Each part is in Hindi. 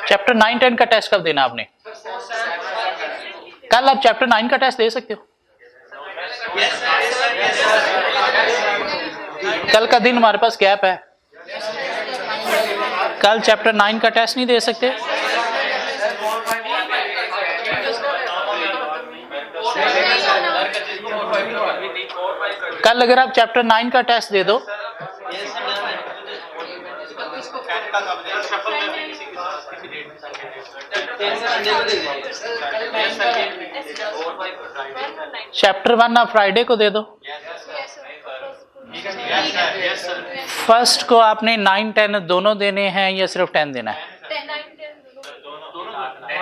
चैप्टर 9, 10 का टेस्ट कब देना आपने? कल आप चैप्टर 9 का टेस्ट दे सकते हो। कल का दिन हमारे पास गैप है, कल चैप्टर 9 का टेस्ट नहीं दे सकते। कल अगर आप चैप्टर 9 का टेस्ट दे दो, चैप्टर 1 आप फ्राइडे को दे दो। फर्स्ट को आपने 9, 10 दोनों देने हैं या सिर्फ 10 देना है?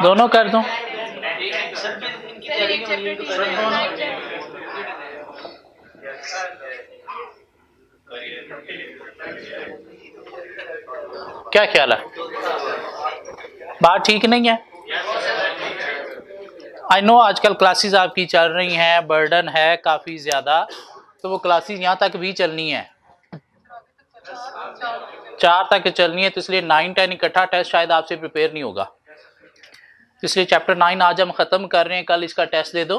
दोनों कर दो। क्या ख्याल है? बात ठीक नहीं है? आई नो आजकल क्लासेस आपकी चल रही हैं, बर्डन है काफ़ी ज़्यादा, तो वो क्लासेस यहाँ तक भी चलनी है, 4 तक चलनी है, तो इसलिए 9, 10 इकट्ठा टेस्ट शायद आपसे प्रिपेयर नहीं होगा। इसलिए चैप्टर 9 आज हम ख़त्म कर रहे हैं, कल इसका टेस्ट दे दो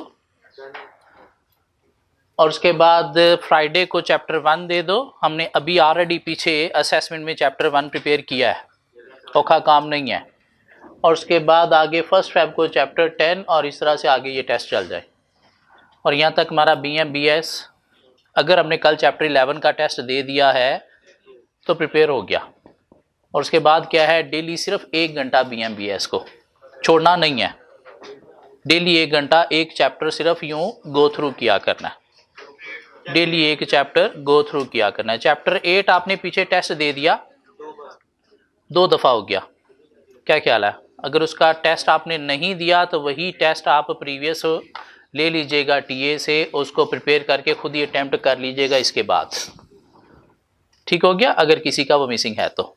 और उसके बाद फ्राइडे को चैप्टर 1 दे दो। हमने अभी ऑलरेडी पीछे असेसमेंट में चैप्टर 1 प्रिपेयर किया है, औखा काम नहीं है। और उसके बाद आगे 1 फेब को चैप्टर 10 और इस तरह से आगे ये टेस्ट चल जाए। और यहाँ तक हमारा BM BS अगर हमने कल चैप्टर 11 का टेस्ट दे दिया है तो प्रिपेयर हो गया। और उसके बाद क्या है, डेली सिर्फ 1 घंटा BM BS को छोड़ना नहीं है, डेली 1 घंटा एक चैप्टर सिर्फ यूँ गो थ्रू किया करना है, डेली एक चैप्टर गो थ्रू किया करना है। चैप्टर 8 आपने पीछे टेस्ट दे दिया, 2 दफ़ा हो गया। क्या ख्याल है? अगर उसका टेस्ट आपने नहीं दिया तो वही टेस्ट आप प्रीवियस ले लीजिएगा TA से, उसको प्रिपेयर करके खुद ही अटेम्प्ट कर लीजिएगा इसके बाद। ठीक हो गया? अगर किसी का वो मिसिंग है तो।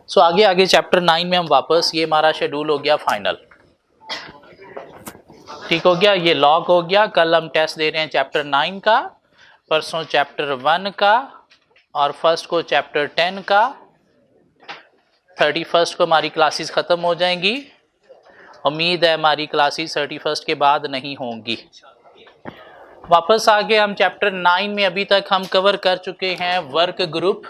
सो आगे आगे चैप्टर 9 में हम वापस, ये हमारा शेड्यूल हो गया फाइनल। ठीक हो गया, ये लॉक हो गया। कल हम टेस्ट दे रहे हैं चैप्टर 9 का, परसों चैप्टर 1 का और फर्स्ट को चैप्टर 10 का। 31 को हमारी क्लासेस ख़त्म हो जाएंगी। उम्मीद है हमारी क्लासेस 31 के बाद नहीं होंगी। वापस आगे हम चैप्टर 9 में अभी तक हम कवर कर चुके हैं work group,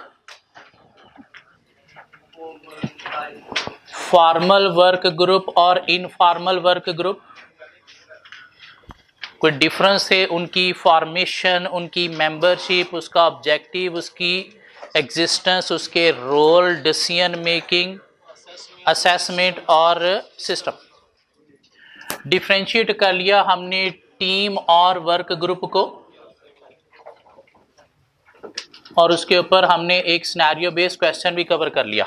formal work group और इनफॉर्मल वर्क ग्रुप। कोई डिफरेंस है उनकी फॉर्मेशन, उनकी मेंबरशिप, उसका ऑब्जेक्टिव, उसकी एग्जिस्टेंस, उसके रोल, डिसीजन मेकिंग, असेसमेंट और सिस्टम। डिफरेंशिएट कर लिया हमने टीम और वर्क ग्रुप को, और उसके ऊपर हमने एक सिनेरियो बेस्ड क्वेश्चन भी कवर कर लिया।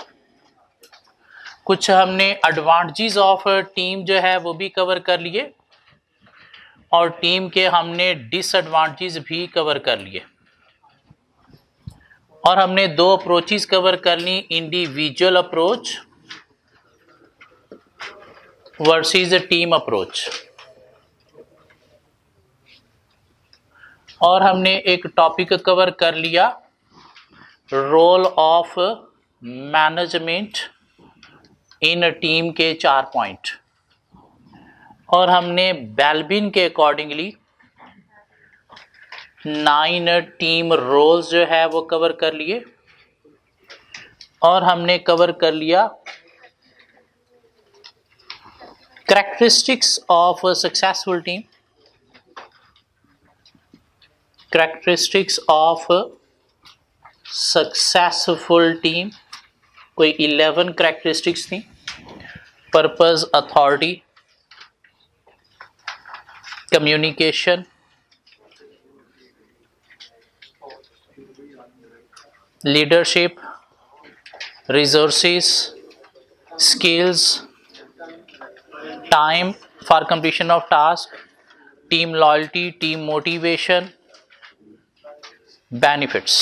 कुछ हमने एडवांटेजेस ऑफ टीम जो है वो भी कवर कर लिए और टीम के हमने डिसएडवांटेजेस भी कवर कर लिए। और हमने 2 अप्रोचेस कवर कर ली, individual approach versus team approach. और हमने एक टॉपिक कवर कर लिया, role of management in team के 4 पॉइंट। और हमने बेल्बिन के अकॉर्डिंगली 9 टीम रोल्स जो है वो कवर कर लिए। और हमने कवर कर लिया characteristics of successful team, characteristics of successful team. कोई 11 कैरेक्टरिस्टिक्स थी। Purpose, authority, communication, leadership, resources, skills, time for completion of task, team loyalty, team motivation, benefits.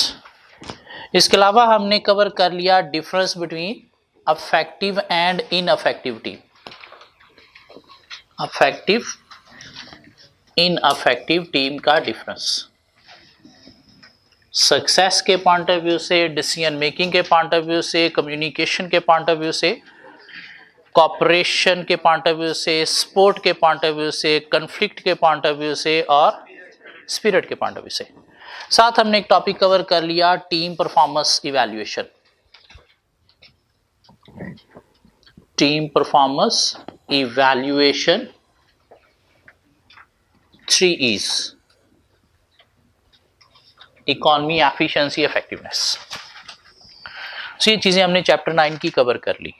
इसके अलावा हमने कवर कर लिया difference between affective and ineffective team, affective ineffective team का डिफरेंस। सक्सेस के पॉइंट ऑफ व्यू से, डिसीजन मेकिंग के पॉइंट ऑफ व्यू से, कम्युनिकेशन के पॉइंट ऑफ व्यू से, कॉपरेशन के पॉइंट ऑफ व्यू से, स्पोर्ट के पॉइंट ऑफ व्यू से, कन्फ्लिक्ट के पॉइंट ऑफ व्यू से और स्पिरिट के पॉइंट ऑफ व्यू से। साथ हमने एक टॉपिक कवर कर लिया, team performance evaluation. Team performance evaluation 3 E's, economy, efficiency, effectiveness. ये चीजें हमने चैप्टर 9 की कवर कर ली।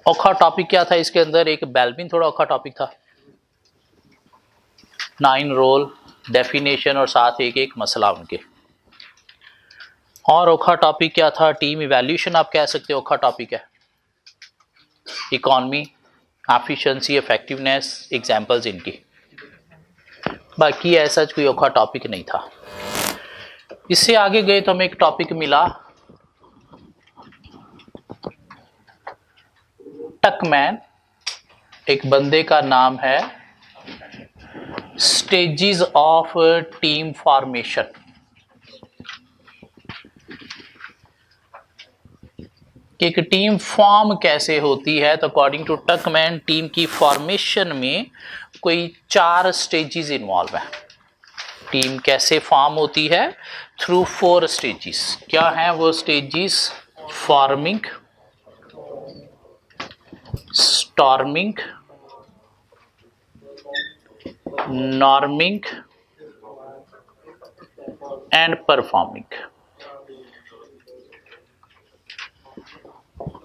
औखा टॉपिक क्या था इसके अंदर? एक बेल्विन थोड़ा औखा टॉपिक था, 9 रोल, डेफिनेशन और साथ एक एक मसला उनके। और औखा टॉपिक क्या था? टीम इवैल्यूएशन आप कह सकते हो औखा टॉपिक है। इकोनॉमी, एफिशिएंसी, इफेक्टिवनेस, एग्जांपल्स इनकी। बाकी ऐसा कोई औखा टॉपिक नहीं था। इससे आगे गए तो हमें एक टॉपिक मिला, टकमैन, एक बंदे का नाम है, स्टेजेस ऑफ टीम फॉर्मेशन। एक टीम फॉर्म कैसे होती है? तो अकॉर्डिंग टू टकमैन टीम की फॉर्मेशन में कोई 4 स्टेजेस इन्वॉल्व है। टीम कैसे फॉर्म होती है? Through 4 stages. क्या हैं वो stages? Forming, storming, norming and performing.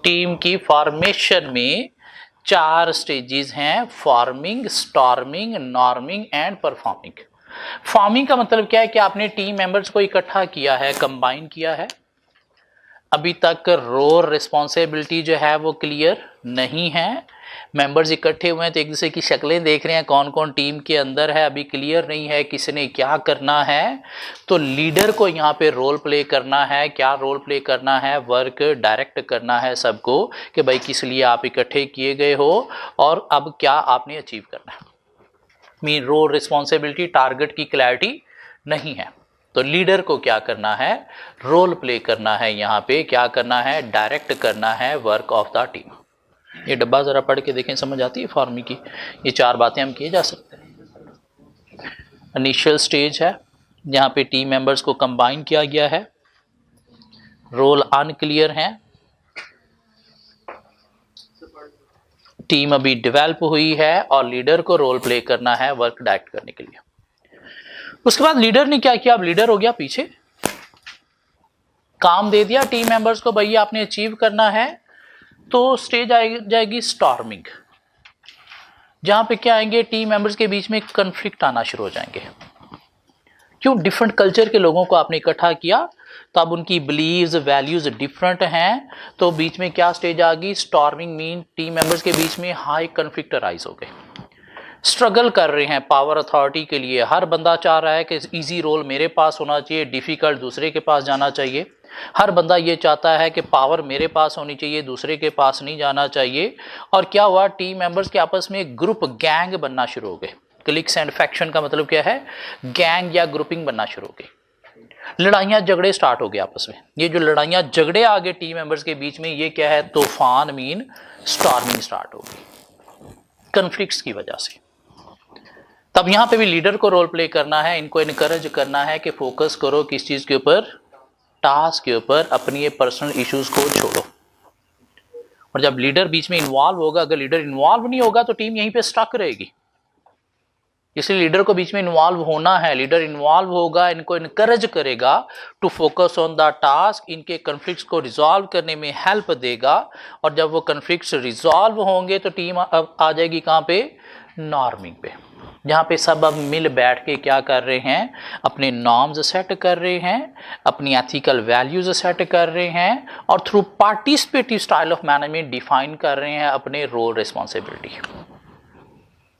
Team की फॉर्मेशन में 4 स्टेजेस हैं, forming, storming, norming and performing. Forming का मतलब क्या है कि आपने टीम मेंबर्स को इकट्ठा किया है, कंबाइन किया है। अभी तक रोल रिस्पॉन्सिबिलिटी जो है वो क्लियर नहीं है, मेंबर्स इकट्ठे हुए हैं तो एक दूसरे की शक्लें देख रहे हैं, कौन कौन टीम के अंदर है, अभी क्लियर नहीं है किसने क्या करना है। तो लीडर को यहाँ पे रोल प्ले करना है। क्या रोल प्ले करना है? वर्क डायरेक्ट करना है सबको कि भाई किस लिए आप इकट्ठे किए गए हो और अब क्या आपने अचीव करना है। मीन रोल रिस्पॉन्सिबिलिटी, टारगेट की क्लैरिटी नहीं है। तो लीडर को क्या करना है? रोल प्ले करना है। यहाँ पे क्या करना है? डायरेक्ट करना है वर्क ऑफ द टीम। ये डब्बा जरा पढ़ के देखें, समझ आती है फॉर्मिंग की। ये 4 बातें हम किए जा सकते हैं। इनिशियल स्टेज है जहाँ पे टीम मेंबर्स को कंबाइन किया गया है, रोल अनक्लियर है, टीम अभी डेवलप हुई है और लीडर को रोल प्ले करना है वर्क डायरेक्ट करने के लिए। उसके बाद लीडर ने क्या किया? अब लीडर हो गया पीछे, काम दे दिया टीम मेंबर्स को, भैया आपने अचीव करना है। तो स्टेज जाएगी स्टॉर्मिंग, जहां पे क्या आएंगे? टीम मेंबर्स के बीच में कन्फ्लिक्ट आना शुरू हो जाएंगे। क्यों? डिफरेंट कल्चर के लोगों को आपने इकट्ठा किया तो अब उनकी बिलीव्स, वैल्यूज डिफरेंट हैं, तो बीच में क्या स्टेज आ गई? स्टॉर्मिंग। मीन टीम मेंबर्स के बीच में हाई कन्फ्लिक्ट अराइज हो गए, स्ट्रगल कर रहे हैं पावर अथॉरिटी के लिए। हर बंदा चाह रहा है कि इजी रोल मेरे पास होना चाहिए, डिफिकल्ट दूसरे के पास जाना चाहिए। हर बंदा ये चाहता है कि पावर मेरे पास होनी चाहिए, दूसरे के पास नहीं जाना चाहिए। और क्या हुआ? टीम मेंबर्स के आपस में एक ग्रुप, गैंग बनना शुरू हो गए। क्लिक्स एंड फैक्शन का मतलब क्या है? गैंग या ग्रुपिंग बनना शुरू हो गई। लड़ाइयाँ झगड़े स्टार्ट हो गए आपस में। ये जो लड़ाइयाँ झगड़े आ गए टीम मेंबर्स के बीच में, ये क्या है? तूफान, मीन स्टॉर्मिंग स्टार्ट हो गई कन्फ्लिक्ट्स की वजह से। तब यहाँ पे भी लीडर को रोल प्ले करना है, इनको इनकरेज करना है कि फोकस करो किस चीज़ के ऊपर? टास्क के ऊपर, अपनी ये पर्सनल इश्यूज को छोड़ो। और जब लीडर बीच में इन्वॉल्व होगा, अगर लीडर इन्वॉल्व नहीं होगा तो टीम यहीं पे स्टक रहेगी। इसलिए लीडर को बीच में इन्वॉल्व होना है। लीडर इन्वॉल्व होगा, इनको इनकरेज करेगा to focus on the task, इनके कन्फ्लिक्ट्स को रिजॉल्व करने में हेल्प देगा। और जब वो कन्फ्लिक्ट्स रिजॉल्व होंगे तो टीम अब आ जाएगी कहाँ पे? नॉर्मिंग पे, जहाँ पे सब अब मिल बैठ के क्या कर रहे हैं? अपने नॉर्म्स सेट कर रहे हैं, अपनी एथिकल वैल्यूज सेट कर रहे हैं और through participative style of management define कर रहे हैं अपने रोल रिस्पॉन्सिबिलिटी।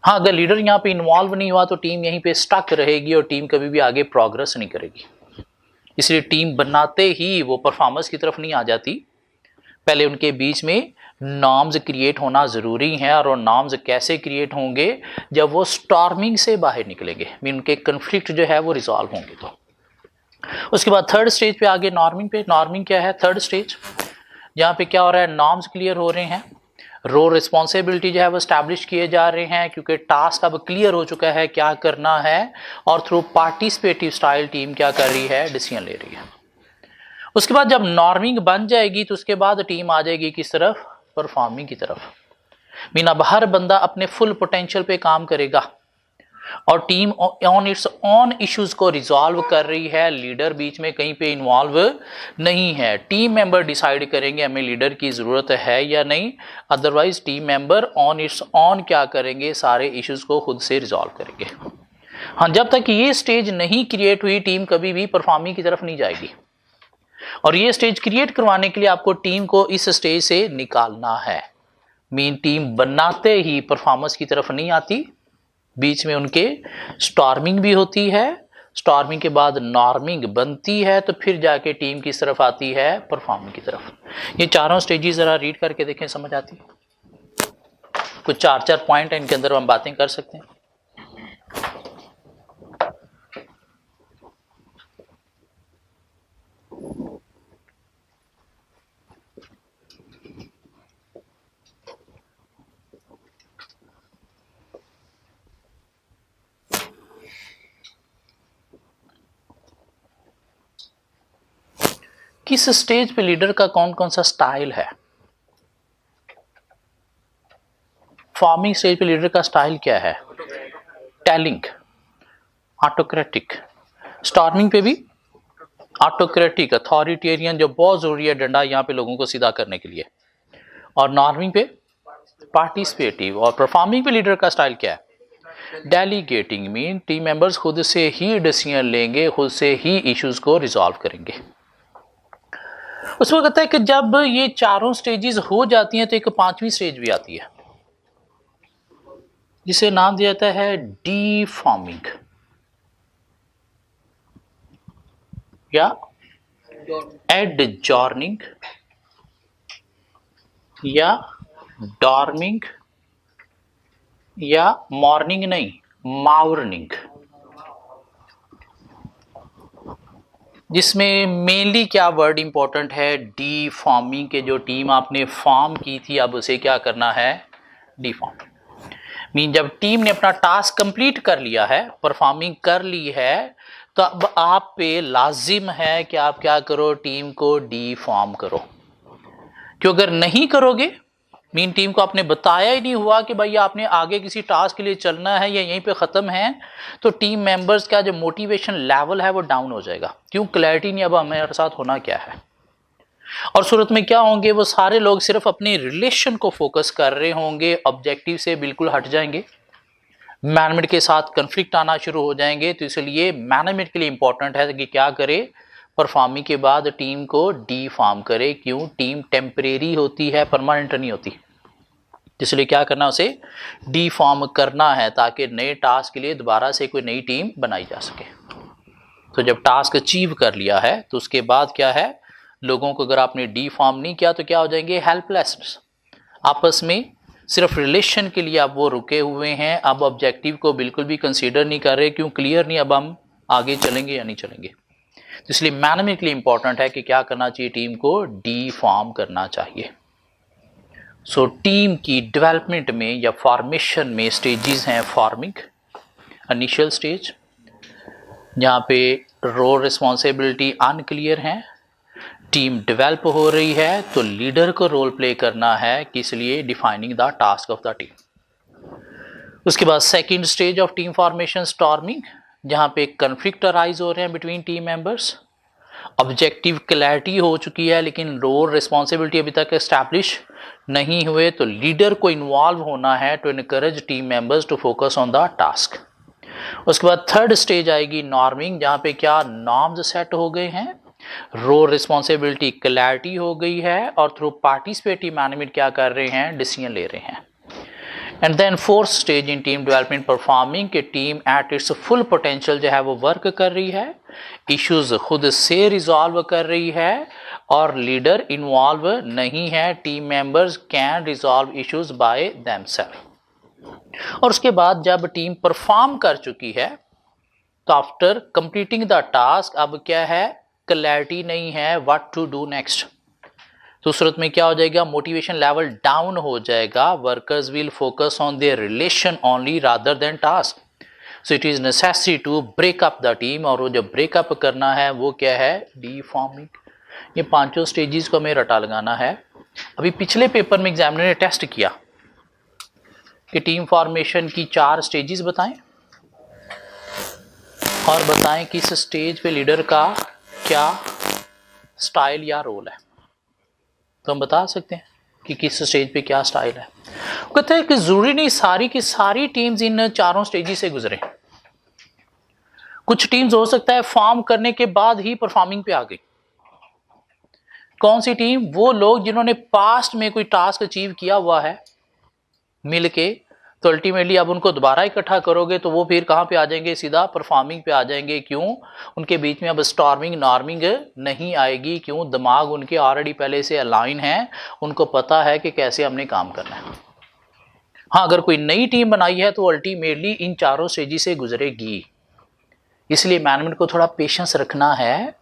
हाँ, अगर लीडर यहाँ पे इन्वॉल्व नहीं हुआ तो टीम यहीं पे स्टक रहेगी और टीम कभी भी आगे प्रोग्रेस नहीं करेगी। इसलिए टीम बनाते ही वो परफॉर्मेंस की तरफ नहीं आ जाती, पहले उनके बीच में नॉर्म्स क्रिएट होना ज़रूरी है। और वो नॉर्म्स कैसे क्रिएट होंगे? जब वो स्टॉर्मिंग से बाहर निकलेंगे, मीन उनके कन्फ्लिक्ट जो है वो रिजॉल्व होंगे। तो उसके बाद थर्ड स्टेज पे आगे नॉर्मिंग पे। नॉर्मिंग क्या है? थर्ड स्टेज, जहाँ पे क्या हो रहा है, नॉर्म्स क्लियर हो रहे हैं, रो रिस्पॉन्सिबिलिटी जो है वो स्टैब्लिश किए जा रहे हैं क्योंकि टास्क अब क्लियर हो चुका है क्या करना है, और थ्रू पार्टिसिपेटिव स्टाइल टीम क्या कर रही है, डिसीजन ले रही है। उसके बाद जब नॉर्मिंग बन जाएगी तो उसके बाद टीम आ जाएगी किस तरफ, परफॉर्मिंग की तरफ। मीन अब हर बंदा अपने फुल पोटेंशियल पे काम करेगा और team on it's on issues को रिजॉल्व कर रही है, लीडर बीच में कहीं पे इन्वॉल्व नहीं है। टीम मेंबर डिसाइड करेंगे हमें लीडर की जरूरत है या नहीं, otherwise team member on it's on क्या करेंगे, सारे इश्यूज को खुद से रिजॉल्व करेंगे। हाँ, जब तक ये स्टेज नहीं क्रिएट हुई टीम कभी भी परफॉर्मिंग की तरफ नहीं जाएगी, और ये स्टेज क्रिएट करवाने के लिए आपको टीम को इस स्टेज से निकालना है। मीन टीम बनाते ही परफॉर्मेंस की तरफ नहीं आती, बीच में उनके स्टॉर्मिंग भी होती है, स्टॉर्मिंग के बाद नॉर्मिंग बनती है, तो फिर जाके टीम किस तरफ आती है, परफॉर्मिंग की तरफ। ये चारों स्टेजेस जरा रीड करके देखें, समझ आती है। कुछ 4-4 पॉइंट है, इनके अंदर हम बातें कर सकते हैं। किस स्टेज पे लीडर का कौन कौन सा स्टाइल है? फॉर्मिंग स्टेज पे लीडर का स्टाइल क्या है? Telling, autocratic. स्टॉर्मिंग पे भी ऑटोक्रेटिक, अथॉरिटेरियन, जो बहुत जरूरी है डंडा यहाँ पे लोगों को सीधा करने के लिए। और नॉर्मिंग पे पार्टिसिपेटिव। और परफॉर्मिंग पे लीडर का स्टाइल क्या है? डेलीगेटिंग, मीन टीम मेंबर्स खुद से ही डिसीजन लेंगे, खुद से ही इश्यूज को रिजॉल्व करेंगे। उसमें कहता है कि जब ये चारों स्टेजेस हो जाती हैं तो एक पांचवी स्टेज भी आती है जिसे नाम दिया जाता है डीफॉर्मिंग या एडजॉर्निंग या डॉर्मिंग या मॉर्निंग नहीं, मावर्निंग, जिसमें मेनली क्या वर्ड इंपॉर्टेंट है, डीफॉर्मिंग के जो टीम आपने फॉर्म की थी अब उसे क्या करना है, डीफॉर्म। मीन जब टीम ने अपना टास्क कंप्लीट कर लिया है, परफॉर्मिंग कर ली है, तो अब आप पे लाजिम है कि आप क्या करो, टीम को डीफॉर्म करो। क्यों अगर नहीं करोगे, मीन टीम को आपने बताया ही नहीं हुआ कि भाई आपने आगे किसी टास्क के लिए चलना है या यहीं पे ख़त्म है, तो टीम मेंबर्स का जो मोटिवेशन लेवल है वो डाउन हो जाएगा। क्यों? क्लैरिटी नहीं अब हमारे साथ होना क्या है। और सूरत में क्या होंगे, वो सारे लोग सिर्फ अपने रिलेशन को फोकस कर रहे होंगे, ऑब्जेक्टिव से बिल्कुल हट जाएंगे, मैनेजमेंट के साथ कंफ्लिक्ट आना शुरू हो जाएंगे। तो इसलिए मैनेजमेंट के लिए इंपॉर्टेंट है कि क्या करे, परफॉर्मिंग के बाद टीम को डीफॉर्म करे। क्यों? टीम टेम्परेरी होती है, परमानेंट नहीं होती, इसलिए क्या करना, उसे डीफॉर्म करना है ताकि नए टास्क के लिए दोबारा से कोई नई टीम बनाई जा सके। तो जब टास्क अचीव कर लिया है तो उसके बाद क्या है, लोगों को अगर आपने डीफॉर्म नहीं किया तो क्या हो जाएंगे, हेल्पलेस, आपस में सिर्फ रिलेशन के लिए अब वो रुके हुए हैं, अब ऑब्जेक्टिव को बिल्कुल भी कंसीडर नहीं कर रहे। क्यों? क्लियर नहीं अब हम आगे चलेंगे या नहीं चलेंगे। तो इसलिए मैनेजमेंट के लिए इंपॉर्टेंट है कि क्या करना चाहिए, टीम को डीफॉर्म करना चाहिए। सो टीम की डेवलपमेंट में या फॉर्मेशन में स्टेजेस हैं। फॉर्मिंग, इनिशियल स्टेज, जहाँ पे रोल रिस्पॉन्सिबिलिटी अनक्लियर है, टीम डेवलप हो रही है, तो लीडर को रोल प्ले करना है, किस लिए, defining the task of the team. उसके बाद second stage of team formation, storming, जहाँ पे कन्फ्लिक्ट अराइज हो रहे हैं between team members, objective clarity हो चुकी है लेकिन रोल रिस्पॉन्सिबिलिटी अभी तक एस्टैब्लिश नहीं हुए, तो लीडर को इन्वॉल्व होना है to encourage team members to focus on the task. उसके बाद थर्ड स्टेज आएगी नॉर्मिंग, जहाँ पे क्या नॉर्म्स सेट हो गए हैं, रोल रिस्पॉन्सिबिलिटी क्लैरिटी हो गई है, और थ्रू पार्टिसिपेटिव मैनेजमेंट क्या कर रहे हैं, डिसीजन ले रहे हैं। And then fourth stage in team development performing, के team at its full potential जो है वो वर्क कर रही है, इश्यूज खुद से रिजॉल्व कर रही है, और लीडर इन्वॉल्व नहीं है, team members can resolve issues by themselves. और उसके बाद जब टीम परफॉर्म कर चुकी है तो आफ्टर कंप्लीटिंग द टास्क अब क्या है, क्लैरिटी नहीं है व्हाट टू डू नेक्स्ट। तो सूरत में क्या हो जाएगा, मोटिवेशन लेवल डाउन हो जाएगा। Workers will focus on their relation only rather than task. So it is necessary to break up the team, और वो जो ब्रेकअप करना है वो क्या है, डीफॉर्मिंग। ये पांचों स्टेजेस को हमें रटा लगाना है। अभी पिछले पेपर में एग्जामिनर ने टेस्ट किया कि टीम फॉर्मेशन की 4 स्टेजेस बताएं और बताएं कि इस स्टेज पे लीडर का क्या स्टाइल या रोल है। तो हम बता सकते हैं कि किस स्टेज पे क्या स्टाइल है। कहते हैं कि जरूरी नहीं सारी की सारी टीम्स इन 4 स्टेजेस से गुजरे। कुछ टीम्स हो सकता है फॉर्म करने के बाद ही परफॉर्मिंग पे आ गई। कौन सी टीम, वो लोग जिन्होंने पास्ट में कोई टास्क अचीव किया हुआ है मिलके, तो अल्टीमेटली अब उनको दोबारा इकट्ठा करोगे तो वो फिर कहां पे आ जाएंगे, सीधा परफॉर्मिंग पे आ जाएंगे। क्यों, उनके बीच में अब स्टॉर्मिंग नॉर्मिंग नहीं आएगी। क्यों, दिमाग उनके ऑलरेडी पहले से अलाइन है, उनको पता है कि कैसे हमने काम करना है। हाँ, अगर कोई नई टीम बनाई है तो अल्टीमेटली इन 4 स्टेजेस से गुजरेगी। इसलिए मैनेजमेंट को थोड़ा पेशेंस रखना है,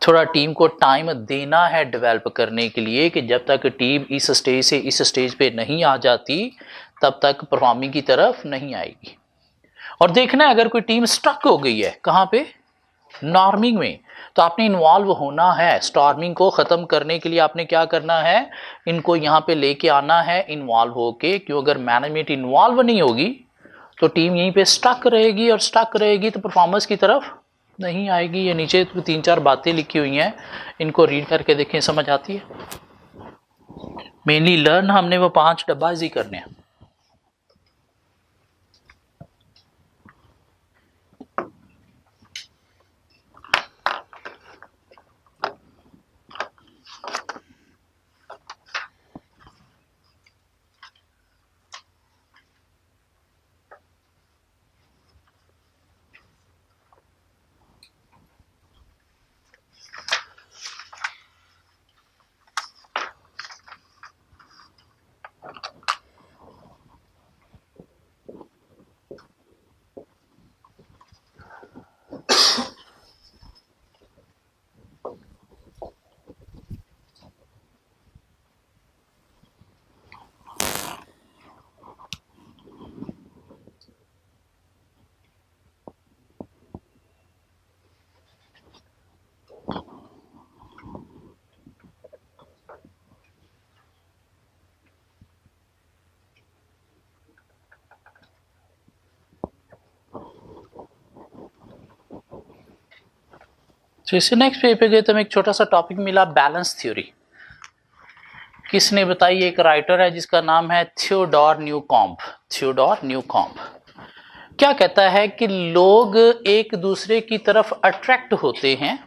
थोड़ा टीम को टाइम देना है डेवलप करने के लिए, कि जब तक टीम इस स्टेज से इस स्टेज पे नहीं आ जाती तब तक परफॉर्मिंग की तरफ नहीं आएगी। और देखना है अगर कोई टीम स्टक हो गई है कहाँ पे, नॉर्मिंग में, तो आपने इन्वॉल्व होना है। स्टॉर्मिंग को ख़त्म करने के लिए आपने क्या करना है, इनको यहाँ पे लेके आना है इन्वॉल्व होके। क्यों, अगर मैनेजमेंट इन्वॉल्व नहीं होगी तो टीम यहीं पे स्टक रहेगी, और स्टक रहेगी तो परफॉर्मेंस की तरफ नहीं आएगी। ये नीचे 3-4 बातें लिखी हुई हैं, इनको रीड करके देखें, समझ आती है। मेनली लर्न हमने वो 5 डब्बाजी करने हैं। तो इससे नेक्स्ट पेज पे गए तो हमें एक छोटा सा टॉपिक मिला, बैलेंस थ्योरी। किसने बताई, एक राइटर है जिसका नाम है थियोडोर न्यूकॉम्ब। थियोडोर न्यूकॉम्ब क्या कहता है कि लोग एक दूसरे की तरफ अट्रैक्ट होते हैं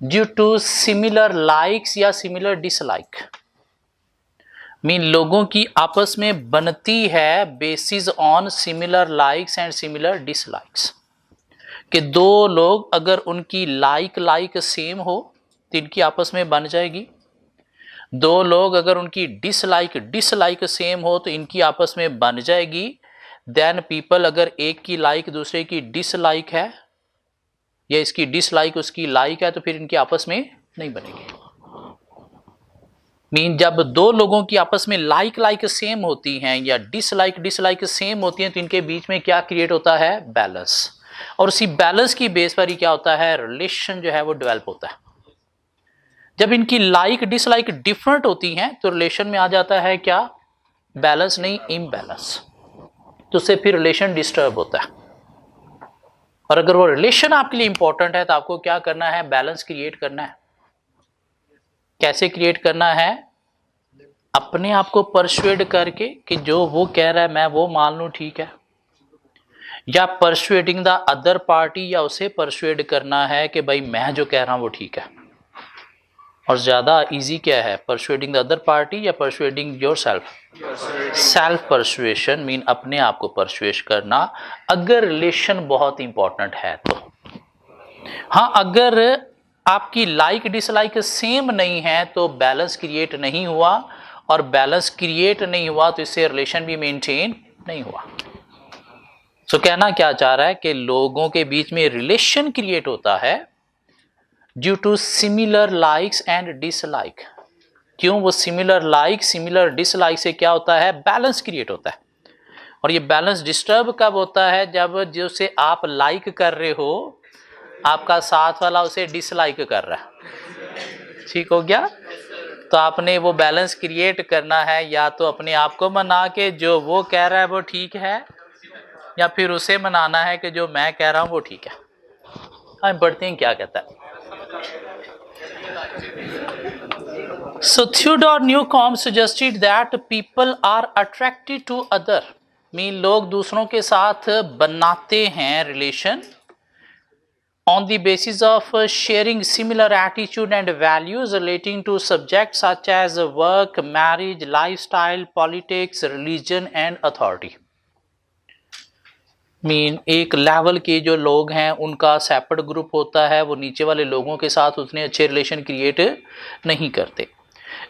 ड्यू टू सिमिलर लाइक्स या सिमिलर डिसलाइक। मीन लोगों की आपस में बनती है basis on similar likes and similar dislikes. कि 2 लोग अगर उनकी लाइक सेम हो तो इनकी आपस में बन जाएगी। 2 लोग अगर उनकी डिसलाइक सेम हो तो इनकी आपस में बन जाएगी। देन पीपल, अगर एक की लाइक दूसरे की डिसलाइक है या इसकी डिसलाइक उसकी लाइक है तो फिर इनकी आपस में नहीं बनेगी। मीन जब 2 लोगों की आपस में लाइक सेम होती हैं या डिसलाइक सेम होती हैं तो इनके बीच में क्या क्रिएट होता है, बैलेंस। और उसी बैलेंस की बेस पर ही क्या होता है, रिलेशन जो है वो डेवलप होता है। जब इनकी लाइक डिसलाइक डिफरेंट होती हैं तो रिलेशन में आ जाता है क्या, बैलेंस नहीं, इम्बैलेंस। तो उससे फिर रिलेशन डिस्टर्ब होता है। और अगर वो रिलेशन आपके लिए इंपॉर्टेंट है तो आपको क्या करना है, बैलेंस क्रिएट करना है। कैसे क्रिएट करना है, अपने आप को परसुएड करके कि जो वो कह रहा है मैं वो मान लूं, ठीक है, या परसुएडिंग द अदर पार्टी, या उसे परसुएड करना है कि भाई मैं जो कह रहा हूं वो ठीक है। और ज्यादा इजी क्या है, परसुएडिंग द अदर पार्टी या persuading yourself? Self persuasion mean अपने आप को परसुएश करना, अगर रिलेशन बहुत इंपॉर्टेंट है तो। हाँ, अगर आपकी लाइक डिसलाइक सेम नहीं है तो बैलेंस क्रिएट नहीं हुआ, और बैलेंस क्रिएट नहीं हुआ तो इससे रिलेशन भी मेंटेन नहीं हुआ। तो कहना क्या चाह रहा है कि लोगों के बीच में रिलेशन क्रिएट होता है due to similar likes and dislike. क्यों? वो सिमिलर लाइक सिमिलर डिसलाइक से क्या होता है? बैलेंस क्रिएट होता है। और ये बैलेंस डिस्टर्ब कब होता है? जब जिसे आप लाइक कर रहे हो आपका साथ वाला उसे डिसलाइक कर रहा है। ठीक हो गया? तो आपने वो बैलेंस क्रिएट करना है, या तो अपने आप को मना के जो वो कह रहा है वो ठीक है, या फिर उसे मनाना है कि जो मैं कह रहा हूं वो ठीक है। हम पढ़ते हैं क्या कहता है। So Theodore Newcomb suggested that people are attracted to other, mean लोग दूसरों के साथ बनाते हैं relation on the basis of sharing similar attitude and values relating to subjects such as work, marriage, lifestyle, politics, religion and authority। Mean एक लेवल के जो लोग हैं उनका सेपरेट ग्रुप होता है, वो नीचे वाले लोगों के साथ उतने अच्छे रिलेशन क्रिएट नहीं करते।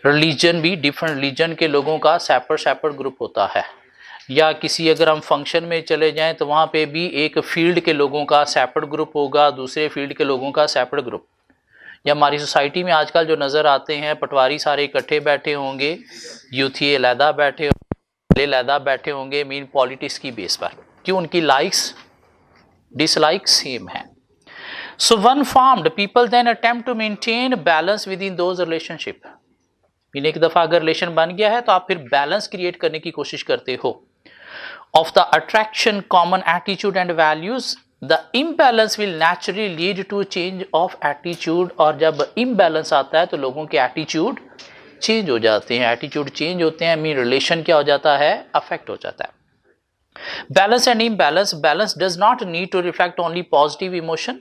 रिलीजन भी डिफरेंट रिलीजन के लोगों का सेपरेट ग्रुप होता है, या किसी अगर हम फंक्शन में चले जाएं तो वहाँ पे भी एक फील्ड के लोगों का सेपरेट ग्रुप होगा, दूसरे फील्ड के लोगों का सेपरेट ग्रुप। या हमारी सोसाइटी में आजकल जो नज़र आते हैं पटवारी सारे इकट्ठे बैठे होंगे, यूथी अलहदा बैठे होंगे, अलहदा बैठे होंगे, मीन पॉलिटिक्स की बेस पर। क्यों? उनकी लाइक्स डिसलाइक सेम है। So one formed people then attempt to maintain balance within those relationship. Mean एक दफ़ा अगर रिलेशन बन गया है तो आप फिर बैलेंस क्रिएट करने की कोशिश करते हो। Of the attraction, common attitude and values, the imbalance will naturally lead to change of attitude। और जब imbalance आता है तो लोगों के attitude change हो जाते हैं, attitude change होते हैं, मीन रिलेशन क्या हो जाता है? अफेक्ट हो जाता है। Balance and imbalance, balance does not need to reflect only positive emotion।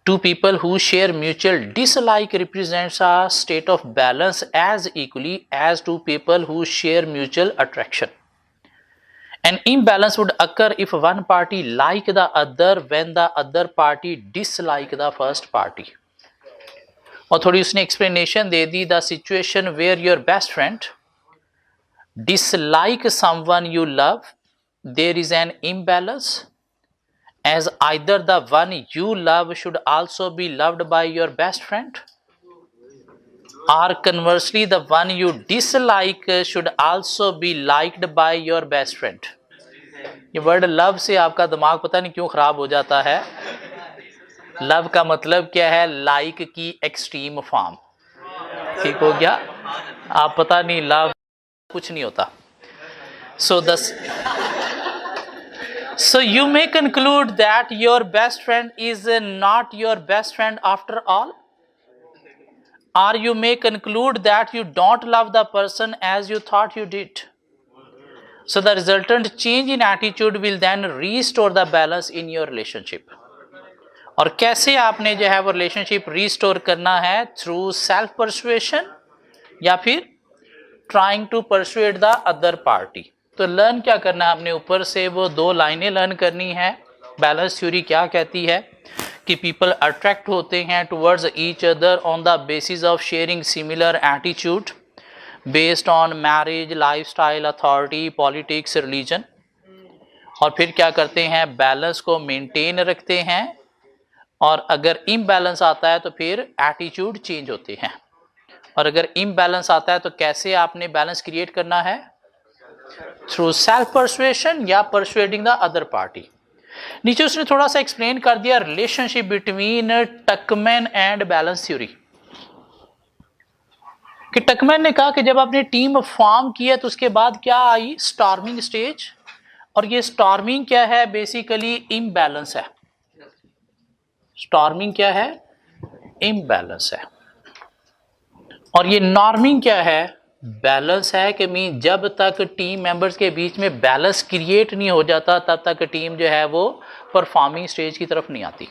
Two people who share mutual dislike represents a state of balance as equally as two people who share mutual attraction। An imbalance would occur if one party like the other when the other party dislike the first party। और थोड़ी उसने एक्सप्लेनेशन दे दी, the situation where your best friend dislike someone you love, there is an imbalance as either the one you love should also be loved by your best friend, or conversely the one you dislike should also be liked by your best friend। ये वर्ड लव से आपका दिमाग पता नहीं क्यों खराब हो जाता है। लव का मतलब क्या है? लाइक की एक्सट्रीम फॉर्म। ठीक हो गया? आप पता नहीं लव कुछ नहीं होता। So you may conclude that your best friend is not your best friend after all, or you may conclude that you don't love the person as you thought you did। So the resultant change in attitude will then restore the balance in your relationship। और कैसे आपने जो है वो रिलेशनशिप रिस्टोर करना है? थ्रू सेल्फ परसुएशन या फिर trying to persuade the other party. तो लर्न क्या करना है? हमने ऊपर से वो दो लाइनें लर्न करनी है। बैलेंस थ्योरी क्या कहती है कि पीपल अट्रैक्ट होते हैं towards each other on the basis of sharing similar attitude based on marriage, lifestyle, authority, politics, religion. और फिर क्या करते हैं? बैलेंस को मेंटेन रखते हैं, और अगर इम्बैलेंस आता है तो फिर एटीट्यूड चेंज होते हैं। और अगर इम्बैलेंस आता है तो कैसे आपने बैलेंस क्रिएट करना है? थ्रू सेल्फ परसुएशन या परसुएडिंग द अदर पार्टी। नीचे उसने थोड़ा सा एक्सप्लेन कर दिया relationship between टकमैन and balance theory. कि टकमैन ने कहा कि जब आपने टीम फॉर्म किया तो उसके बाद क्या आई? Storming stage. और ये स्टॉर्मिंग क्या है? बेसिकली इम्बैलेंस है। स्टॉर्मिंग क्या है? इम्बैलेंस है। और ये नॉर्मिंग क्या है? बैलेंस है। कि मीन जब तक टीम मेंबर्स के बीच में बैलेंस क्रिएट नहीं हो जाता तब तक टीम जो है वो परफॉर्मिंग स्टेज की तरफ नहीं आती।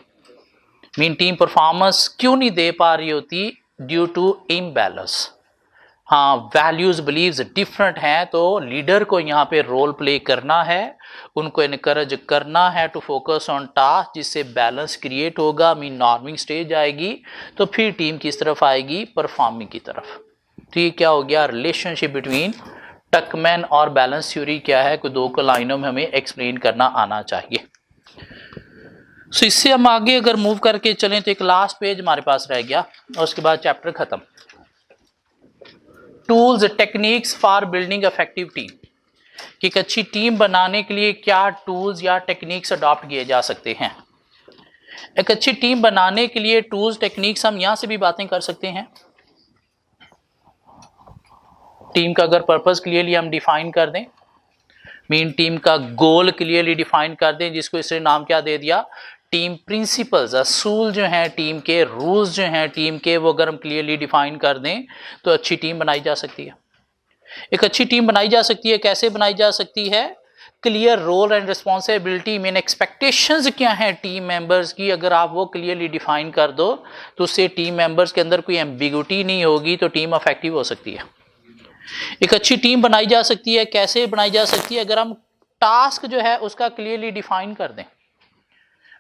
मीन टीम परफॉर्मेंस क्यों नहीं दे पा रही होती? Due to imbalance. हाँ, वैल्यूज बिलीव्स डिफरेंट हैं, तो लीडर को यहाँ पे रोल प्ले करना है, उनको इनकरेज करना है टू फोकस ऑन टास्क, जिससे बैलेंस क्रिएट होगा। मीन नॉर्मिंग स्टेज आएगी तो फिर टीम किस तरफ आएगी? परफॉर्मिंग की तरफ। तो ये क्या हो गया? रिलेशनशिप बिटवीन टकमैन और बैलेंस थ्योरी क्या है, कोई 2 लाइनों में हमें एक्सप्लेन करना आना चाहिए। सो इससे हम आगे अगर मूव करके चलें तो एक लास्ट पेज हमारे पास रह गया और उसके बाद चैप्टर खत्म। Tools techniques for building effective team, कि एक अच्छी टीम बनाने के लिए क्या टूल्स या टेक्निक्स अडॉप्ट किए जा सकते हैं। एक अच्छी टीम बनाने के लिए टूल्स टेक्निक्स हम यहां से भी बातें कर सकते हैं। टीम का अगर पर्पस क्लियरली हम डिफाइन कर दें, मीन टीम का गोल क्लियरली डिफाइन कर दें, जिसको इसने नाम क्या दे दिया, टीम प्रिंसिपल्स, असूल जो हैं टीम के, रूल्स जो हैं टीम के, वो अगर हम क्लियरली डिफाइन कर दें तो अच्छी टीम बनाई जा सकती है। एक अच्छी टीम बनाई जा सकती है, कैसे बनाई जा सकती है, clear role and responsibility, mean expectations क्या हैं टीम मेंबर्स की, अगर आप वो क्लियरली डिफाइन कर दो तो उससे टीम मेंबर्स के अंदर कोई एम्बिग्युइटी नहीं होगी, तो टीम इफेक्टिव हो सकती है। एक अच्छी टीम बनाई जा सकती है, कैसे बनाई जा सकती है, अगर हम टास्क जो है उसका क्लियरली डिफाइन कर दें,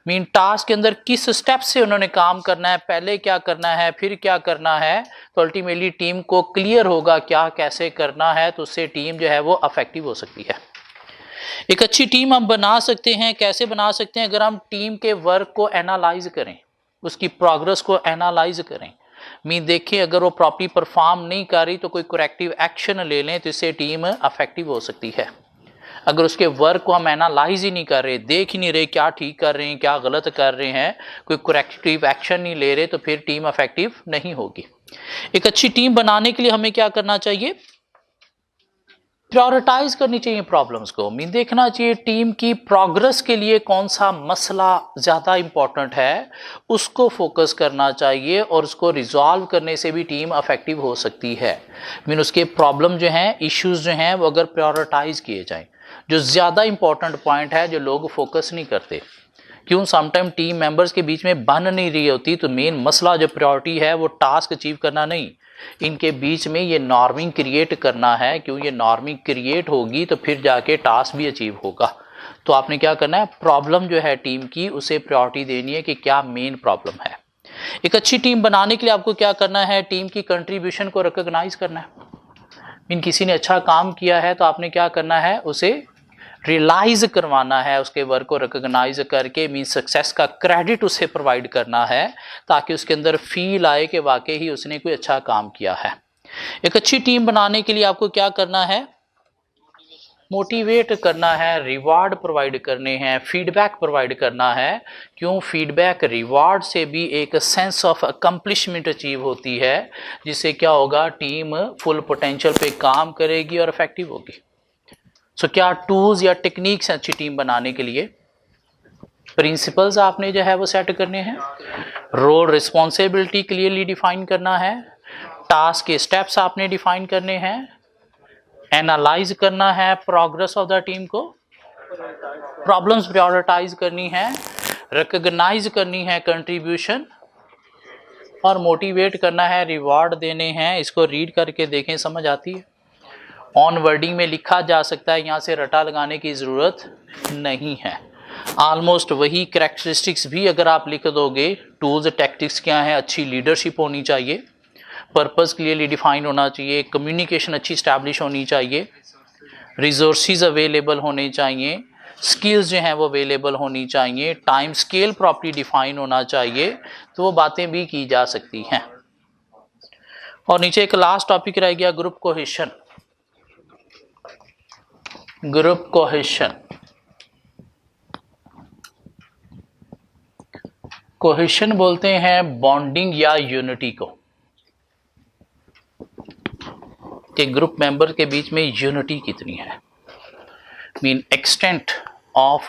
मीन टास्क के अंदर किस स्टेप से उन्होंने काम करना है, पहले क्या करना है फिर क्या करना है, तो अल्टीमेटली टीम को क्लियर होगा क्या कैसे करना है, तो उससे टीम जो है वो इफेक्टिव हो सकती है। एक अच्छी टीम हम बना सकते हैं, कैसे बना सकते हैं, अगर हम टीम के वर्क को एनालाइज करें, उसकी प्रोग्रेस को एनालाइज करें, मीन देखें अगर वो प्रॉपर्ली परफॉर्म नहीं कर रही तो कोई करेक्टिव एक्शन ले लें, तो इससे टीम इफेक्टिव हो सकती है। अगर उसके वर्क को हम एनालाइज ही नहीं कर रहे, देख ही नहीं रहे क्या ठीक कर रहे हैं क्या गलत कर रहे हैं, कोई करेक्टिव एक्शन नहीं ले रहे, तो फिर टीम इफेक्टिव नहीं होगी। एक अच्छी टीम बनाने के लिए हमें क्या करना चाहिए, प्रायोरिटाइज करनी चाहिए प्रॉब्लम्स को, मीन देखना चाहिए टीम की प्रोग्रेस के लिए कौन सा मसला ज़्यादा इंपॉर्टेंट है, उसको फोकस करना चाहिए और उसको रिजॉल्व करने से भी टीम इफेक्टिव हो सकती है। मीन उसके प्रॉब्लम जो हैं, इश्यूज जो हैं, वो अगर प्रायोरिटाइज किए जाएं, जो ज़्यादा इंपॉर्टेंट पॉइंट है जो लोग फोकस नहीं करते, क्यों समटाइम टीम मेंबर्स के बीच में बन नहीं रही होती, तो मेन मसला जो प्रायोरिटी है वो टास्क अचीव करना नहीं, इनके बीच में ये नॉर्मिंग क्रिएट करना है, क्यों ये नॉर्मिंग क्रिएट होगी तो फिर जाके टास्क भी अचीव होगा। तो आपने क्या करना है, प्रॉब्लम जो है टीम की उसे प्रायोरिटी देनी है कि क्या मेन प्रॉब्लम है। एक अच्छी टीम बनाने के लिए आपको क्या करना है, टीम की कंट्रीब्यूशन को रिकॉग्नाइज करना है, मीन किसी ने अच्छा काम किया है तो आपने क्या करना है, उसे रियलाइज करवाना है, उसके वर्क को रिकॉग्नाइज करके मीन सक्सेस का क्रेडिट उसे प्रोवाइड करना है, ताकि उसके अंदर फील आए कि वाकई ही उसने कोई अच्छा काम किया है। एक अच्छी टीम बनाने के लिए आपको क्या करना है, मोटिवेट करना है, रिवार्ड प्रोवाइड करने हैं, फीडबैक प्रोवाइड करना है, क्यों फीडबैक रिवार्ड से भी एक सेंस ऑफ अकम्पलिशमेंट अचीव होती है, जिससे क्या होगा, टीम फुल पोटेंशियल पे काम करेगी और इफेक्टिव होगी। सो क्या टूल्स या टेक्निक्स हैं अच्छी टीम बनाने के लिए, प्रिंसिपल्स आपने जो है वो सेट करने हैं, रोल रिस्पॉन्सिबिलिटी क्लियरली डिफाइन करना है, टास्क के स्टेप्स आपने डिफाइन करने हैं, एनालाइज करना है प्रोग्रेस ऑफ द टीम को, प्रॉब्लम्स प्रायोरिटाइज करनी है, रिकॉग्नाइज करनी है कंट्रीब्यूशन, और मोटिवेट करना है, रिवार्ड देने हैं। इसको रीड करके देखें, समझ आती है, ऑन वर्डिंग में लिखा जा सकता है, यहाँ से रटा लगाने की ज़रूरत नहीं है। ऑलमोस्ट वही करैक्टरिस्टिक्स भी अगर आप लिख दोगे, टूल्स टैक्टिक्स क्या हैं, अच्छी लीडरशिप होनी चाहिए, पर्पस क्लियरली डिफाइन होना चाहिए, कम्युनिकेशन अच्छी स्टैब्लिश होनी चाहिए, रिसोर्सेज अवेलेबल होने चाहिए, स्किल्स जो हैं वो अवेलेबल होनी चाहिए, टाइम स्केल प्रॉपर्ली डिफाइन होना चाहिए, तो वो बातें भी की जा सकती हैं। और नीचे एक लास्ट टॉपिक रह गया, group cohesion. Group cohesion, cohesion बोलते हैं बॉन्डिंग या यूनिटी को, कि ग्रुप मेंबर के बीच में यूनिटी कितनी है, mean extent of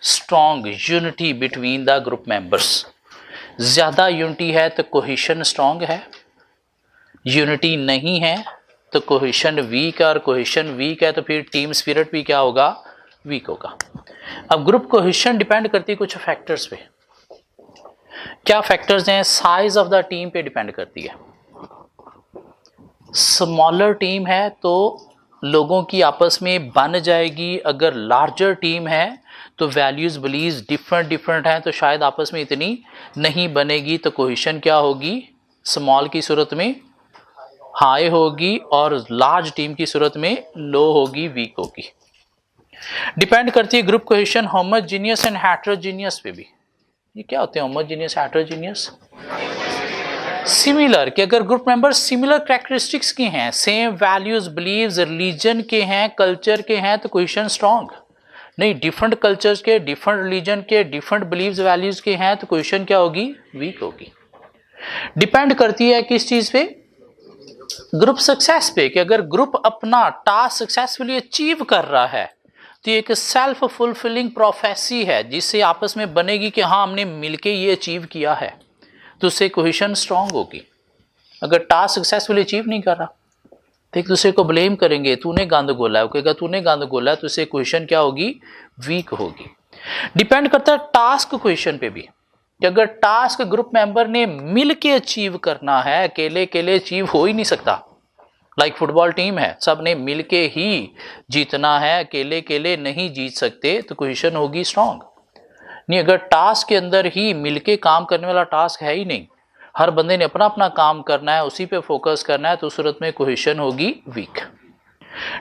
strong unity between the group members. ज़्यादा यूनिटी है तो कोहेशन स्ट्रॉन्ग है, यूनिटी नहीं है तो कोहेशन वीक है, और कोहेशन वीक है तो फिर टीम स्पिरिट भी क्या होगा, वीक होगा। अब ग्रुप कोहेशन डिपेंड करती है कुछ फैक्टर्स पे। क्या फैक्टर्स हैं, साइज ऑफ द टीम पे डिपेंड करती है। स्मॉलर टीम है तो लोगों की आपस में बन जाएगी, अगर लार्जर टीम है तो वैल्यूज बिलीव्स डिफरेंट हैं, तो शायद आपस में इतनी नहीं बनेगी, तो कोहेशन क्या होगी, स्मॉल की सूरत में हाई होगी और लार्ज टीम की सूरत में लो होगी, वीक होगी। डिपेंड करती है group cohesion homogeneous and heterogeneous पे भी। ये क्या होते हैं होमोजेनियस हेटेरोजेनियस? सिमिलर, कि अगर ग्रुप मेंबर्स सिमिलर कैरेक्टरिस्टिक्स के हैं, सेम वैल्यूज बिलीव्स रिलीजन के हैं, कल्चर के हैं, तो कोहेशन स्ट्रांग। नहीं, डिफरेंट कल्चर्स के, डिफरेंट रिलीजन के, डिफरेंट बिलीव्स वैल्यूज के हैं, तो कोहेशन क्या होगी? वीक होगी। डिपेंड करती है किस चीज पे? ग्रुप सक्सेस पे, कि अगर ग्रुप अपना टास्क सक्सेसफुली अचीव कर रहा है तो ये एक सेल्फ फुलफिलिंग प्रोफेसी है जिससे आपस में बनेगी कि हाँ हमने मिलके ये अचीव किया है, तो उससे कोहेशन स्ट्रांग होगी। अगर टास्क सक्सेसफुली अचीव नहीं कर रहा तो एक दूसरे को ब्लेम करेंगे, तूने गंद गोला है, वो कहेगा तूने गंद गोला है, तो उससे कोहेशन क्या होगी? वीक होगी। डिपेंड करता है टास्क कोहेशन पे भी, कि अगर टास्क ग्रुप मेंबर ने मिल के अचीव करना है, अकेले अकेले अचीव हो ही नहीं सकता। लाइक फुटबॉल टीम है, सब ने मिल के ही जीतना है, अकेले अकेले नहीं जीत सकते, तो कोहेशन होगी स्ट्रांग। नहीं, अगर टास्क के अंदर ही मिलके काम करने वाला टास्क है ही नहीं, हर बंदे ने अपना अपना काम करना है, उसी पे फोकस करना है, तो उस सूरत में कोहेशन होगी वीक।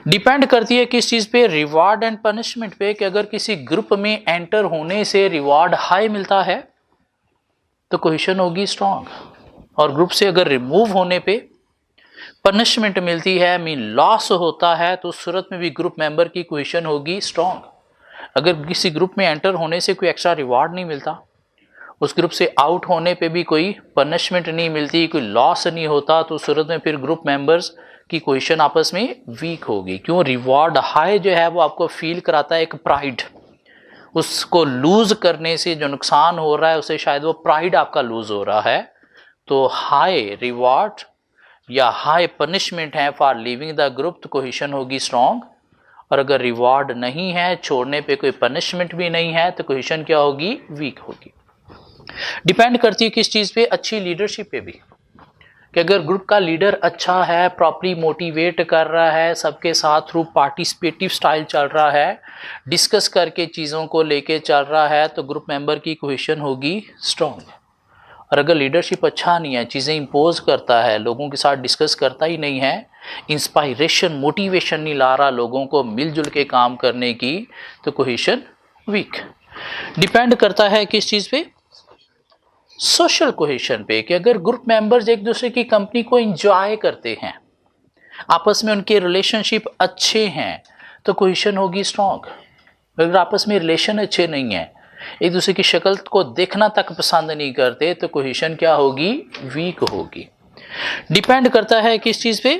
डिपेंड करती है किस चीज पे? रिवार्ड एंड पनिशमेंट पे, कि अगर किसी ग्रुप में एंटर होने से रिवार्ड हाई मिलता है तो कोहेशन होगी स्ट्रांग, और ग्रुप से अगर रिमूव होने पे पनिशमेंट मिलती है, मीन लॉस होता है, तो उस सूरत में भी ग्रुप मेंबर की कोहेशन होगी स्ट्रांग। अगर किसी ग्रुप में एंटर होने से कोई एक्स्ट्रा रिवार्ड नहीं मिलता, उस ग्रुप से आउट होने पे भी कोई पनिशमेंट नहीं मिलती, कोई लॉस नहीं होता, तो उस सूरत में फिर ग्रुप मेंबर्स की कोहेशन आपस में वीक होगी। क्यों? रिवार्ड हाई जो है वो आपको फील कराता है एक प्राइड, उसको लूज करने से जो नुकसान हो रहा है उसे शायद वो प्राइड आपका लूज हो रहा है। तो हाई रिवार्ड या हाई पनिशमेंट है फॉर लीविंग द ग्रुप, तो कोहेशन होगी स्ट्रांग। और अगर रिवार्ड नहीं है, छोड़ने पे कोई पनिशमेंट भी नहीं है, तो कोहेशन क्या होगी? वीक होगी। डिपेंड करती है किस चीज पे? अच्छी लीडरशिप पे भी, कि अगर ग्रुप का लीडर अच्छा है, प्रॉपरली मोटिवेट कर रहा है, सबके साथ थ्रू पार्टिसिपेटिव स्टाइल चल रहा है, डिस्कस करके चीज़ों को लेके चल रहा है, तो ग्रुप मेंबर की कोहेशन होगी स्ट्रांग। और अगर लीडरशिप अच्छा नहीं है, चीज़ें इंपोज करता है, लोगों के साथ डिस्कस करता ही नहीं है, इंस्पायरेशन मोटिवेशन नहीं ला रहा लोगों को मिलजुल के काम करने की, तो कोहेशन वीक। डिपेंड करता है किस चीज़ पे? सोशल कोहेशन पे, कि अगर ग्रुप मेंबर्स एक दूसरे की कंपनी को एंजॉय करते हैं, आपस में उनके रिलेशनशिप अच्छे हैं, तो कोहेशन होगी स्ट्रांग। अगर आपस में रिलेशन अच्छे नहीं है, एक दूसरे की शक्ल को देखना तक पसंद नहीं करते, तो कोहेशन क्या होगी? वीक होगी। डिपेंड करता है किस चीज पे?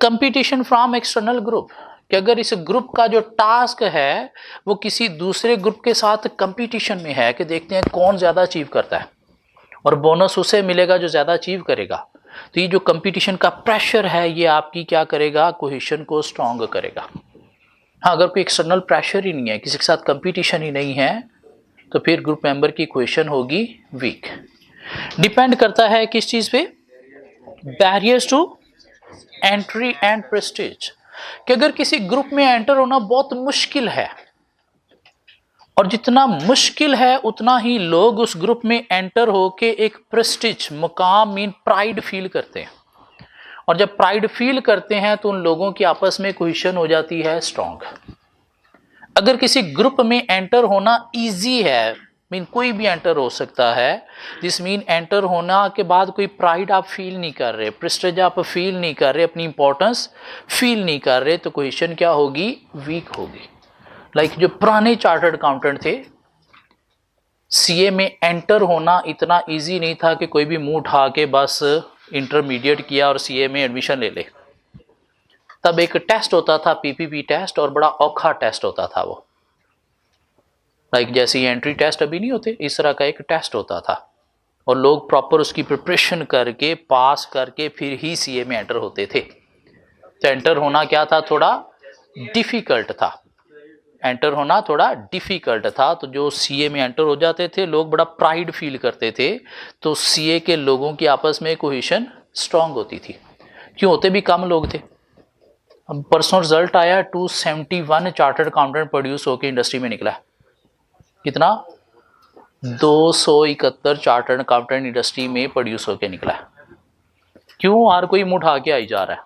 कंपटीशन फ्रॉम एक्सटर्नल ग्रुप, कि अगर इस ग्रुप का जो टास्क है वो किसी दूसरे ग्रुप के साथ कंपटीशन में है, कि देखते हैं कौन ज़्यादा अचीव करता है और बोनस उसे मिलेगा जो ज़्यादा अचीव करेगा, तो ये जो कंपटीशन का प्रेशर है ये आपकी क्या करेगा? कोहेशन को स्ट्रांग करेगा। हाँ, अगर कोई एक्सटर्नल प्रेशर ही नहीं है, किसी के साथ कंपटीशन ही नहीं है, तो फिर ग्रुप मेंबर की कोहेशन होगी वीक। डिपेंड करता है किस चीज़ पे? Barriers to entry and prestige, कि अगर किसी ग्रुप में एंटर होना बहुत मुश्किल है, और जितना मुश्किल है उतना ही लोग उस ग्रुप में एंटर होके एक प्रेस्टीज, मुकाम, मीन प्राइड फील करते हैं, और जब प्राइड फील करते हैं तो उन लोगों की आपस में कोहेशन हो जाती है स्ट्रांग। अगर किसी ग्रुप में एंटर होना इजी है, मीन कोई भी एंटर हो सकता है, जिस मीन एंटर होना के बाद कोई प्राइड आप फील नहीं कर रहे, प्रेस्टीज आप फील नहीं कर रहे, अपनी इंपॉर्टेंस फील नहीं कर रहे, तो कोहेशन क्या होगी? वीक होगी। लाइक जो पुराने चार्टर्ड अकाउंटेंट थे, सीए में एंटर होना इतना इजी नहीं था कि कोई भी मुंह उठा के बस इंटरमीडिएट किया और सीए में एडमिशन ले ले। तब एक टेस्ट होता था, पीपीपी टेस्ट, और बड़ा औखा टेस्ट होता था वो। लाइक जैसे एंट्री टेस्ट अभी नहीं होते, इस तरह का एक टेस्ट होता था, और लोग प्रॉपर उसकी प्रिपरेशन करके पास करके फिर ही सीए में एंटर होते थे। तो एंटर होना क्या था? थोड़ा डिफिकल्ट था, एंटर होना थोड़ा डिफिकल्ट था। तो जो सीए में एंटर हो जाते थे लोग बड़ा प्राइड फील करते थे, तो सीए के लोगों की आपस में कोहेशन स्ट्रांग होती थी। क्यों? होते भी कम लोग थे। अब परसों रिजल्ट आया, 271 चार्टर्ड अकाउंटेंट प्रोड्यूस होकर इंडस्ट्री में निकला है। कितना? 271 चार्टर्ड अकाउंटेंट इंडस्ट्री में प्रोड्यूस होकर निकला है। क्यों? हर कोई मुंह उठा के आई जा रहा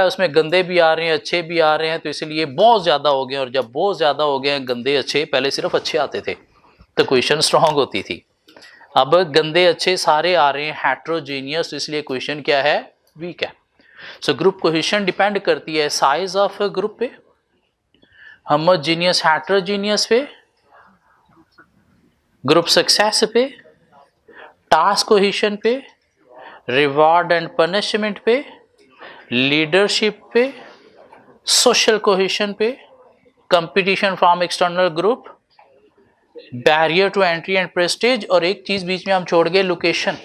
है, उसमें गंदे भी आ रहे हैं, अच्छे भी आ रहे हैं, तो इसलिए बहुत ज्यादा हो गए। और जब बहुत ज्यादा हो गए गंदे अच्छे, पहले सिर्फ अच्छे आते थे तो क्वेश्चन स्ट्रांग होती थी, अब गंदे अच्छे सारे आ रहे हैं हेट्रोजीनियस, तो इसलिए क्वेश्चन क्या है? वीक है। सो ग्रुप कोहेशन डिपेंड करती है साइज ऑफ ग्रुप पे, होमोजीनियस हेट्रोजीनियस पे, ग्रुप सक्सेस पे, टास्क कोहेशन पे, रिवॉर्ड एंड पनिशमेंट पे, लीडरशिप पे, सोशल कोहेशन पे, competition from external group, barrier to entry and prestige, और एक चीज बीच में हम छोड़ गए, लोकेशन,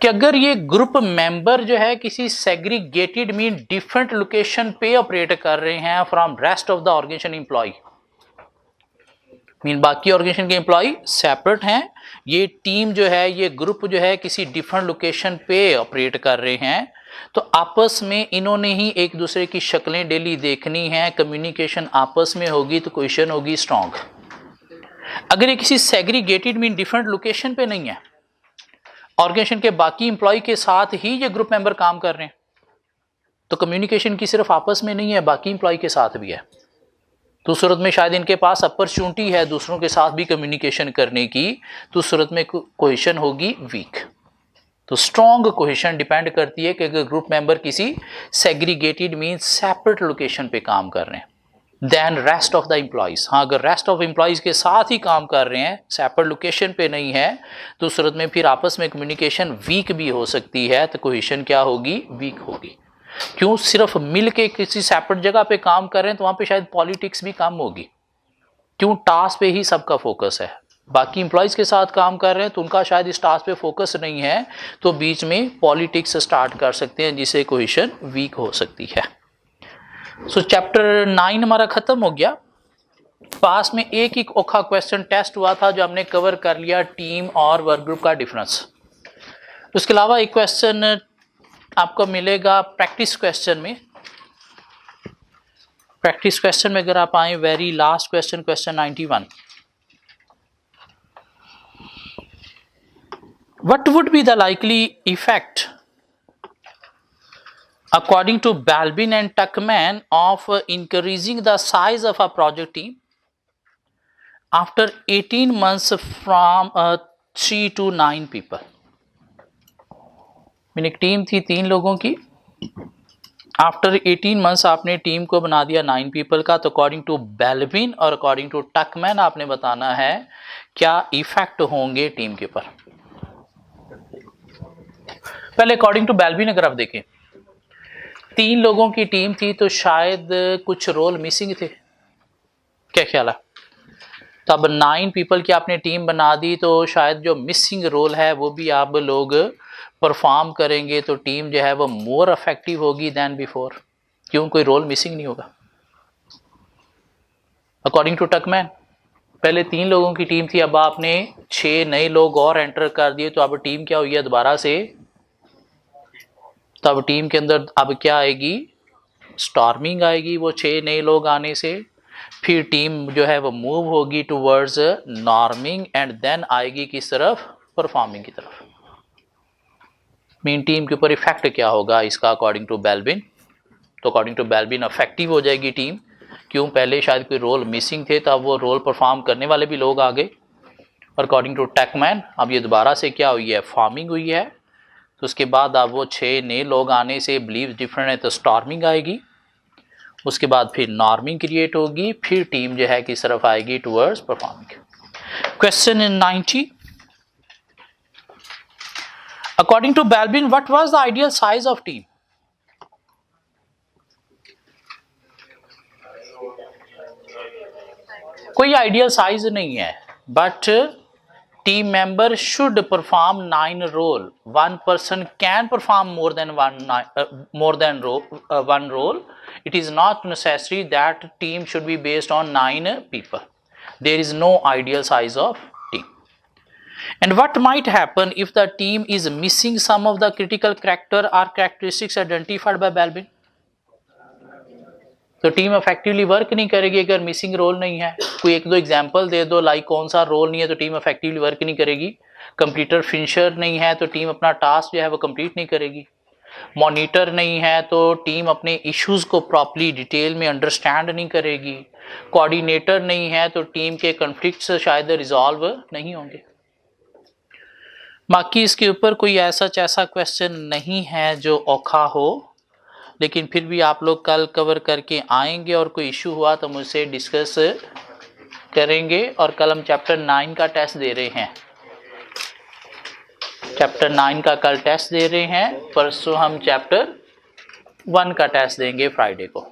कि अगर ये ग्रुप मेंबर जो है किसी सेग्रीगेटेड मीन डिफरेंट लोकेशन पे ऑपरेट कर रहे हैं from rest of the organisation employ, mean बाकी ऑर्गेनाइजेशन के एम्प्लॉय सेपरेट हैं, ये टीम जो है, ये ग्रुप जो है किसी डिफरेंट लोकेशन पे ऑपरेट कर रहे हैं, तो आपस में इन्होंने ही एक दूसरे की शक्लें डेली देखनी है, कम्युनिकेशन आपस में होगी, तो क्वेश्चन होगी स्ट्रॉन्ग। अगर ये किसी सेग्रीगेटेड मीन डिफरेंट लोकेशन पे नहीं है, ऑर्गेनाइजेशन के बाकी एम्प्लॉय के साथ ही ये ग्रुप मेंबर काम कर रहे हैं, तो कम्युनिकेशन की सिर्फ आपस में नहीं है, बाकी एम्प्लॉय के साथ भी है, तो सूरत में शायद इनके पास अपॉर्चुनिटी है दूसरों के साथ भी कम्युनिकेशन करने की, तो सूरत में कोहेशन होगी वीक। तो स्ट्रॉन्ग कोहेशन डिपेंड करती है कि अगर ग्रुप मेंबर किसी सेग्रीगेटेड मीन सेपरेट लोकेशन पे काम कर रहे हैं then rest of the employees. हाँ, अगर रेस्ट ऑफ एम्प्लॉइज के साथ ही काम कर रहे हैं, सेपरेट लोकेशन पे नहीं है, तो सूरत में फिर आपस में कम्युनिकेशन वीक भी हो सकती है, तो कोहेशन क्या होगी? वीक होगी। क्यों? सिर्फ मिल के किसी सेपरेट जगह पे काम कर रहे हैं तो वहां पे शायद पॉलिटिक्स भी कम होगी। क्यों? टास्क पे ही सबका फोकस है, बाकी एम्प्लॉइज के साथ काम कर रहे हैं तो उनका शायद इस टास्क पे फोकस नहीं है, तो बीच में पॉलिटिक्स स्टार्ट कर सकते हैं, जिससे कोहेशन वीक हो सकती है। सो चैप्टर 9 हमारा खत्म हो गया। पास में एक औखा क्वेश्चन टेस्ट हुआ था जो हमने कवर कर लिया, टीम और वर्क ग्रुप का डिफरेंस। उसके अलावा एक क्वेश्चन आपको मिलेगा प्रैक्टिस क्वेश्चन में। प्रैक्टिस क्वेश्चन में अगर आप आए, very last question, question 91, what would be the likely effect according to Balbin and Tuckman of increasing the size of a project team after 18 months from 3 to 9 people? मैंने एक टीम थी 3 लोगों की, आफ्टर 18 मंथ्स आपने टीम को बना दिया 9 पीपल का, तो अकॉर्डिंग टू बेल्विन और अकॉर्डिंग टू टकमैन आपने बताना है क्या इफेक्ट होंगे टीम के ऊपर। पहले अकॉर्डिंग टू बेल्विन अगर आप देखें, 3 लोगों की टीम थी तो शायद कुछ रोल मिसिंग थे, क्या ख्याल है? तो अब 9 पीपल की आपने टीम बना दी, तो शायद जो मिसिंग रोल है वो भी आप लोग परफॉर्म करेंगे, तो टीम जो है वो मोर इफेक्टिव होगी देन बिफोर। क्यों? कोई रोल मिसिंग नहीं होगा। अकॉर्डिंग टू टकमैन, पहले 3 लोगों की टीम थी, अब आपने 6 नए लोग और एंटर कर दिए, तो अब टीम क्या हुई है दोबारा से? तो अब टीम के अंदर अब क्या आएगी? स्टॉर्मिंग आएगी, वो 6 नए लोग आने से। फिर टीम जो है वो मूव होगी टूवर्ड्स नॉर्मिंग एंड देन आएगी किस तरफ? परफॉर्मिंग की तरफ। मेन टीम के ऊपर इफेक्ट क्या होगा इसका अकॉर्डिंग टू बेल्विन? तो अकॉर्डिंग टू बेल्विन इफेक्टिव हो जाएगी टीम। क्यों? पहले शायद कोई रोल मिसिंग थे, तब वो रोल परफॉर्म करने वाले भी लोग आ गए। और अकॉर्डिंग टू टकमैन अब ये दोबारा से क्या हुई है? फॉर्मिंग हुई है। तो उसके बाद अब वो 6 नए लोग आने से बिलीव डिफरेंट है, तो स्टॉर्मिंग आएगी। उसके बाद फिर नॉर्मिंग क्रिएट होगी, फिर टीम जो है किस तरफ आएगी? Towards performing. Question in 90, according to Belbin what was the ideal size of team? कोई आइडियल साइज नहीं है, but team member should perform 9 role. 1 person can perform more than one role. It is not necessary that team should be based on 9 people. There is no ideal size of team. And what might happen if the team is missing some of the critical character or characteristics identified by Balbin? तो टीम इफेक्टिवली वर्क नहीं करेगी अगर मिसिंग रोल नहीं है। कोई 1-2 एग्जांपल दे दो, लाइक कौन सा रोल नहीं है तो टीम इफेक्टिवली वर्क नहीं करेगी। कंप्यूटर फिनिशर नहीं है तो टीम अपना टास्क जो है वो कंप्लीट नहीं करेगी। मॉनिटर नहीं है तो टीम अपने इश्यूज़ को प्रॉपरली डिटेल में अंडरस्टैंड नहीं करेगी। कोऑर्डिनेटर नहीं है तो टीम के कॉन्फ्लिक्ट्स शायद रिजॉल्व नहीं होंगे। बाकी इसके ऊपर कोई ऐसा क्वेश्चन नहीं है जो औखा हो, लेकिन फिर भी आप लोग कल कवर करके आएंगे और कोई इशू हुआ तो मुझसे डिस्कस करेंगे। और कल हम चैप्टर 9 का टेस्ट दे रहे हैं, चैप्टर 9 का कल टेस्ट दे रहे हैं। परसों हम चैप्टर 1 का टेस्ट देंगे फ्राइडे को।